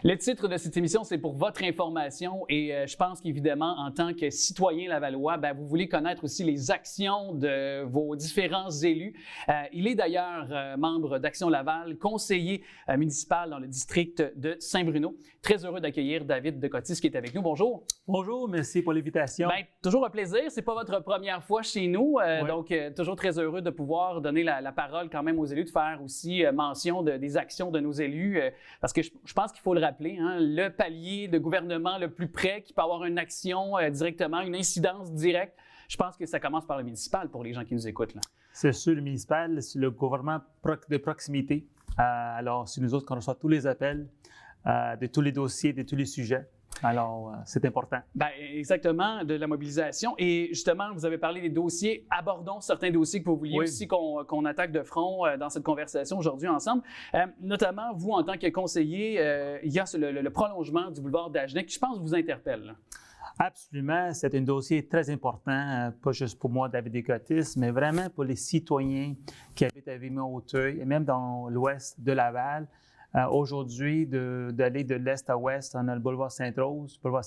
Le titre de cette émission, c'est pour votre information et je pense qu'évidemment, en tant que citoyen lavallois, vous voulez connaître aussi les actions de vos différents élus. Il est d'ailleurs membre d'Action Laval, conseiller municipal dans le district de Saint-Bruno. Très heureux d'accueillir David Decotis qui est avec nous. Bonjour. Bonjour, merci pour l'invitation. Toujours un plaisir. C'est pas votre première fois chez nous, donc toujours très heureux de pouvoir donner la parole quand même aux élus, de faire aussi mention des actions de nos élus, parce que je pense qu'il faut le rappeler, hein, le palier de gouvernement le plus près qui peut avoir une action directement, une incidence directe. Je pense que ça commence par le municipal pour les gens qui nous écoutent, là. C'est sûr, le municipal, c'est le gouvernement de proximité. Alors, c'est nous autres qu'on reçoit tous les appels de tous les dossiers, de tous les sujets. Alors, c'est important. Exactement, de la mobilisation. Et justement, vous avez parlé des dossiers. Abordons certains dossiers que vous vouliez aussi qu'on attaque de front dans cette conversation aujourd'hui ensemble. Notamment, vous, en tant que conseiller, il y a le prolongement du boulevard d'Agenais qui, je pense, vous interpelle, là. Absolument. C'est un dossier très important, pas juste pour moi, David Decotis, mais vraiment pour les citoyens qui habitent à Vimont-Auteuil et même dans l'ouest de Laval. Aujourd'hui, d'aller de l'est à ouest, on a le boulevard Sainte-Rose, le boulevard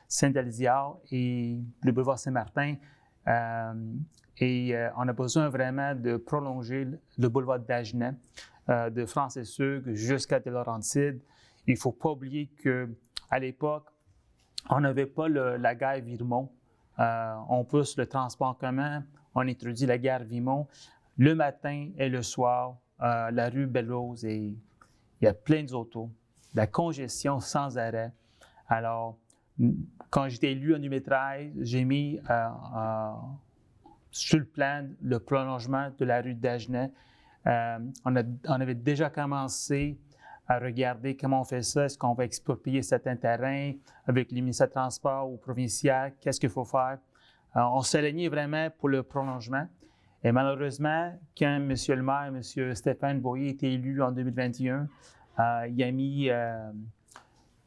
Saint-Aliziard et le boulevard Saint-Martin. On a besoin vraiment de prolonger le boulevard d'Agenais, de Francis-Hugues jusqu'à de Laurentides. Il ne faut pas oublier qu'à l'époque, on n'avait pas la gare Virmont. On pousse le transport en commun, on introduit la gare Vimont. Le matin et le soir, la rue Belle-Rose et il y a plein d'autos, la congestion sans arrêt. Alors, quand j'étais élu en 2013, j'ai mis sur le plan le prolongement de la rue d'Agenais. On avait déjà commencé à regarder comment on fait ça. Est-ce qu'on va exproprier certains terrains avec le ministère des Transports ou provincial? Qu'est-ce qu'il faut faire? On s'alignait vraiment pour le prolongement. Et malheureusement, quand M. le maire, M. Stéphane Boyer, était élu en 2021, il a mis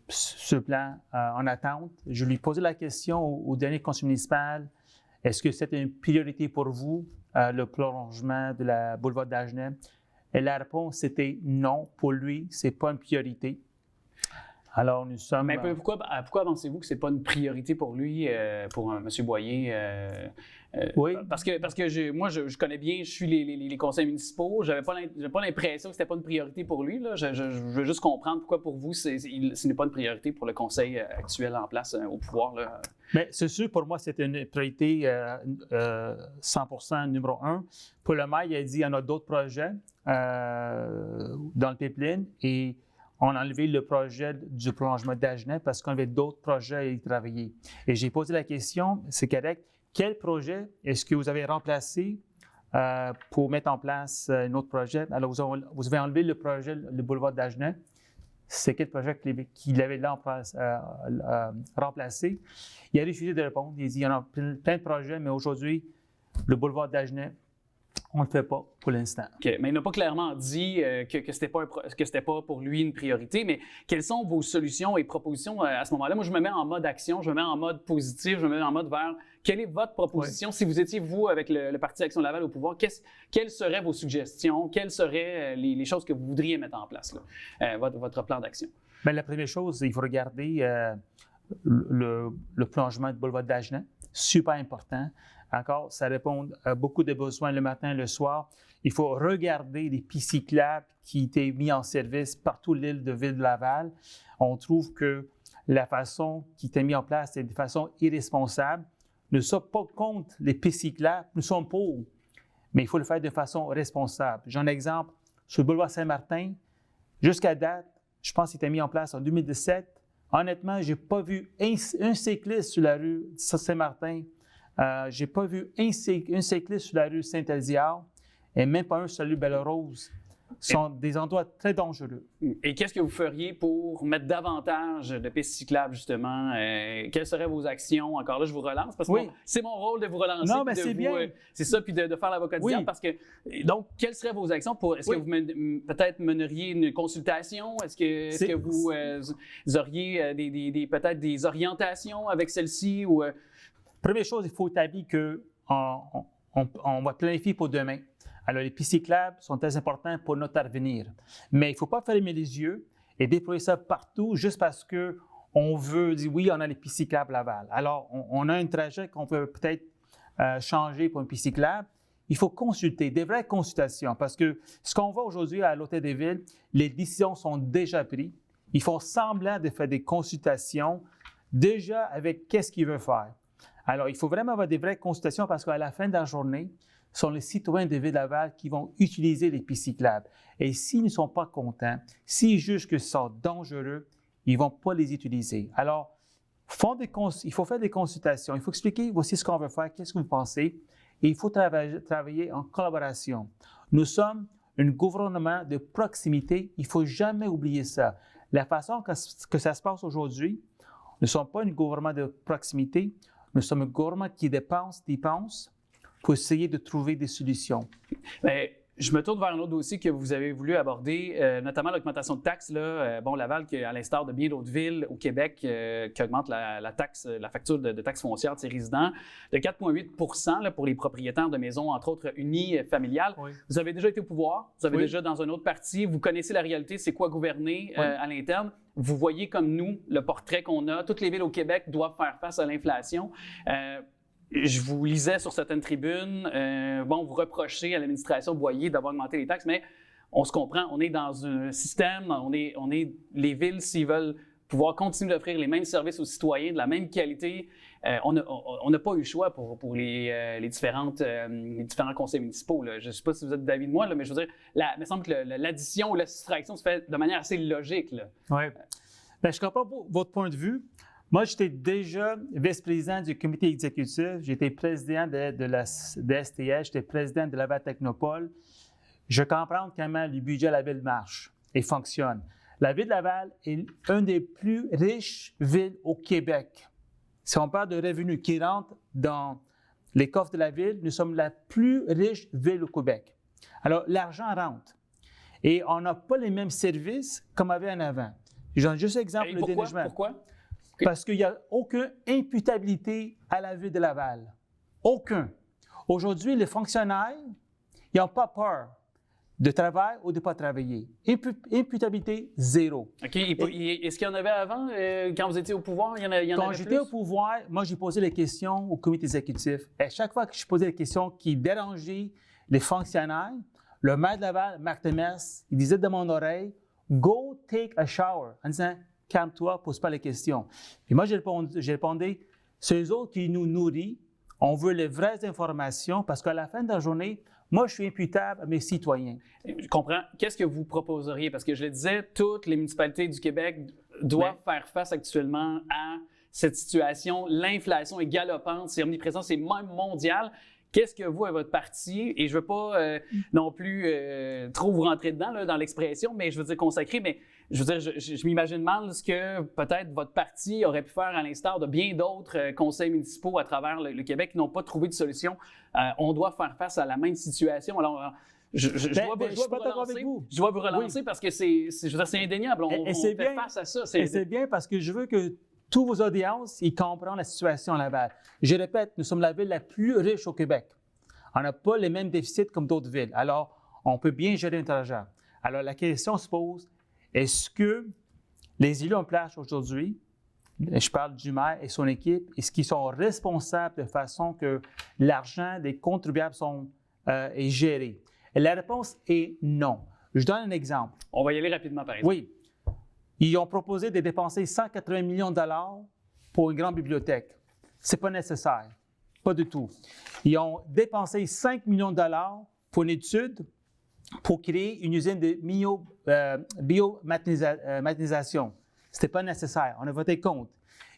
ce plan en attente. Je lui ai posé la question au dernier conseil municipal, est-ce que c'était une priorité pour vous, le prolongement de la boulevard d'Agenais? Et la réponse était non, pour lui, ce n'est pas une priorité. Alors, nous sommes... Mais pourquoi pensez-vous que ce n'est pas une priorité pour lui, pour M. Boyer? Oui. Parce que moi, je connais bien, je suis les conseils municipaux. Je n'avais pas l'impression que ce n'était pas une priorité pour lui, là. Je veux juste comprendre pourquoi pour vous, ce n'est pas une priorité pour le conseil actuel en place au pouvoir, là. Mais c'est sûr, pour moi, c'était une priorité 100% numéro 1. Pour le maire, il a dit qu'il y en a d'autres projets dans le pipeline et on a enlevé le projet du prolongement d'Agenais parce qu'on avait d'autres projets à y travailler. Et j'ai posé la question, c'est correct, quel projet est-ce que vous avez remplacé pour mettre en place un autre projet? Alors, vous avez enlevé le projet, le boulevard d'Agenais. C'est quel projet qu'il avait là remplacé? Il a refusé de répondre. Il a dit, il y en a plein de projets, mais aujourd'hui, le boulevard d'Agenais, on ne le fait pas pour l'instant. OK. Mais il n'a pas clairement dit que ce n'était pas pour lui une priorité, mais quelles sont vos solutions et propositions à ce moment-là? Moi, je me mets en mode action, je me mets en mode positif, je me mets en mode vers quelle est votre proposition? Si vous étiez, vous, avec le Parti Action Laval au pouvoir, quelles seraient vos suggestions? Quelles seraient les choses que vous voudriez mettre en place, là, votre plan d'action? Bien, la première chose, il faut regarder le prolongement du boulevard d'Agenais. Super important. Encore, ça répond à beaucoup de besoins le matin et le soir. Il faut regarder les pistes cyclables qui étaient mis en service partout l'île de Ville-de-Laval. On trouve que la façon qui était mise en place est de façon irresponsable. Nous ne sommes pas contre les pistes cyclables, nous sommes pour, mais il faut le faire de façon responsable. J'ai un exemple sur le boulevard Saint-Martin. Jusqu'à date, je pense qu'il était mis en place en 2017. Honnêtement, je n'ai pas vu un cycliste sur la rue Saint-Martin. Je n'ai pas vu un cycliste sur la rue Saint-Aliziard et même pas un sur la rue Belle-Rose. Ce sont des endroits très dangereux. Et qu'est-ce que vous feriez pour mettre davantage de pistes cyclables, justement? Quelles seraient vos actions? Encore là, je vous relance parce que c'est mon rôle de vous relancer. Non, mais c'est bien. C'est ça, puis de faire l'avocat du diable. Parce que, donc, quelles seraient vos actions? Est-ce que vous peut-être meneriez une consultation? Est-ce que vous auriez peut-être des orientations avec celle-ci? Première chose, il faut établir qu'on va planifier pour demain. Alors, les pistes cyclables sont très importants pour notre avenir. Mais il ne faut pas fermer les yeux et déployer ça partout juste parce qu'on veut dire oui, on a les pistes cyclables Laval. Alors, on a un trajet qu'on peut peut-être changer pour une piste cyclable. Il faut consulter, des vraies consultations, parce que ce qu'on voit aujourd'hui à l'Hôtel des Villes, les décisions sont déjà prises. Ils font semblant de faire des consultations déjà avec qu'est-ce qu'ils veulent faire. Alors, il faut vraiment avoir des vraies consultations parce qu'à la fin de la journée, ce sont les citoyens de Ville Laval qui vont utiliser les pistes cyclables. Et s'ils ne sont pas contents, s'ils jugent que ce sont dangereux, ils ne vont pas les utiliser. Alors, il faut faire des consultations. Il faut expliquer, voici ce qu'on veut faire, qu'est-ce que vous pensez. Et il faut travailler en collaboration. Nous sommes un gouvernement de proximité. Il ne faut jamais oublier ça. La façon que ça se passe aujourd'hui, nous ne sommes pas un gouvernement de proximité. Nous sommes un gouvernement qui dépense pour essayer de trouver des solutions. Bien, je me tourne vers un autre dossier que vous avez voulu aborder, notamment l'augmentation de taxes. Laval, qui, à l'instar de bien d'autres villes au Québec, qui augmente la facture de taxes foncières de ses résidents de 4,8 % pour les propriétaires de maisons, entre autres unifamiliales. Oui. Vous avez déjà été au pouvoir, vous avez déjà dans un autre parti, vous connaissez la réalité, c'est quoi gouverner à l'interne. Vous voyez comme nous le portrait qu'on a. Toutes les villes au Québec doivent faire face à l'inflation. Je vous lisais sur certaines tribunes, vous reprochez à l'administration Boyer d'avoir augmenté les taxes, mais on se comprend, on est dans un système, les villes, s'ils veulent pouvoir continuer d'offrir les mêmes services aux citoyens de la même qualité, on n'a pas eu le choix pour les différents conseils municipaux. Là. Je ne sais pas si vous êtes d'avis de moi, là, mais je veux dire, il me semble que l'addition ou la soustraction se fait de manière assez logique. Oui. Bien, je comprends votre point de vue. Moi, j'étais déjà vice-président du comité exécutif, j'étais président de STL, j'étais président de Laval Technopole. Je comprends comment le budget de la ville marche et fonctionne. La ville de Laval est une des plus riches villes au Québec. Si on parle de revenus qui rentrent dans les coffres de la ville, nous sommes la plus riche ville au Québec. Alors, l'argent rentre et on n'a pas les mêmes services comme avait en avant. J'en ai juste un exemple, le déneigement. Pourquoi? Parce qu'il n'y a aucune imputabilité à la ville de Laval. Aucun. Aujourd'hui, les fonctionnaires, ils n'ont pas peur de travail ou de ne pas travailler. Imputabilité, zéro. OK. Est-ce qu'il y en avait avant, quand vous étiez au pouvoir? Il y en avait quand j'étais au pouvoir, moi, j'ai posé les questions au comité exécutif. Et chaque fois que je posais les questions qui dérangeaient les fonctionnaires, le maire de Laval, Marc Demers, il disait dans mon oreille, « Go take a shower », en disant, calme-toi, pose pas les questions. Puis moi, j'ai répondu, c'est eux autres qui nous nourrissent. On veut les vraies informations parce qu'à la fin de la journée, moi, je suis imputable à mes citoyens. Je comprends. Qu'est-ce que vous proposeriez? Parce que je le disais, toutes les municipalités du Québec doivent faire face actuellement à cette situation. L'inflation est galopante, c'est omniprésent, c'est même mondial. Qu'est-ce que vous, à votre parti, et je ne veux pas non plus trop vous rentrer dedans, là, dans l'expression, mais je veux dire consacrer, mais je veux dire, je m'imagine mal ce que peut-être votre parti aurait pu faire à l'instar de bien d'autres conseils municipaux à travers le Québec qui n'ont pas trouvé de solution. On doit faire face à la même situation. Alors, je dois vous relancer parce que c'est indéniable. On fait face à ça. C'est bien parce que je veux que tous vos audiences, ils comprennent la situation à Laval. Je répète, nous sommes la ville la plus riche au Québec. On n'a pas les mêmes déficits comme d'autres villes. Alors, on peut bien gérer notre argent. Alors, la question se pose, est-ce que les élus en place aujourd'hui, je parle du maire et son équipe, est-ce qu'ils sont responsables de façon que l'argent des contribuables est géré? Et la réponse est non. Je donne un exemple. On va y aller rapidement, par exemple. Oui. Ils ont proposé de dépenser 180 millions de dollars pour une grande bibliothèque. Ce n'est pas nécessaire. Pas du tout. Ils ont dépensé 5 millions de dollars pour une étude pour créer une usine de biométhanisation. Ce n'était pas nécessaire. On a voté contre.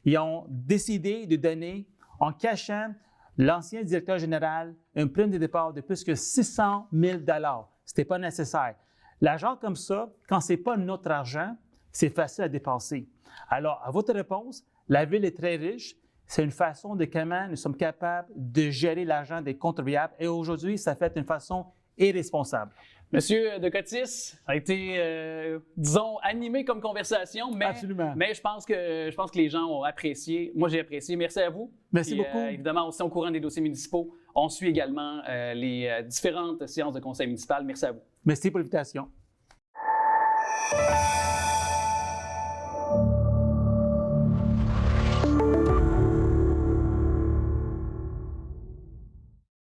Ils ont décidé de donner, en cachant l'ancien directeur général, une prime de départ de plus que 600 000 dollars. Ce n'était pas nécessaire. L'argent comme ça, quand ce n'est pas notre argent, c'est facile à dépenser. Alors, à votre réponse, la ville est très riche. C'est une façon de comment nous sommes capables de gérer l'argent des contribuables. Et aujourd'hui, ça fait d'une façon irresponsable. Monsieur De Cotis, ça a été, disons, animé comme conversation, mais, absolument. Mais je pense que les gens ont apprécié. Moi, j'ai apprécié. Merci à vous. Merci beaucoup. Évidemment, aussi au courant des dossiers municipaux, on suit également les différentes séances de conseil municipal. Merci à vous. Merci pour l'invitation.